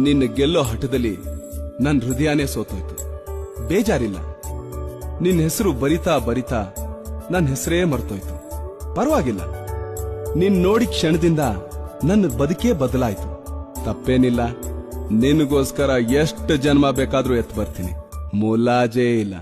ನಿನ್ನ ಗೆಲ್ಲೋ ಹಠದಲ್ಲಿ ನನ್ನ ಹೃದಯನೇ ಸೋತೋಯ್ತು. ಬೇಜಾರಿಲ್ಲ, ನಿನ್ನ ಹೆಸರು ಬರಿತಾ ಬರಿತಾ ನನ್ನ ಹೆಸರೇ ಮರ್ತೋಯ್ತು. ಪರವಾಗಿಲ್ಲ, ನಿನ್ ನೋಡಿ ಕ್ಷಣದಿಂದ ನನ್ನ ಬದುಕೇ ಬದಲಾಯ್ತು. ತಪ್ಪೇನಿಲ್ಲ, ನಿನಗೋಸ್ಕರ ಎಷ್ಟು ಜನ್ಮ ಬೇಕಾದ್ರೂ ಎತ್ತು ಬರ್ತೀನಿ, ಮುಲಾಜೇ ಇಲ್ಲ.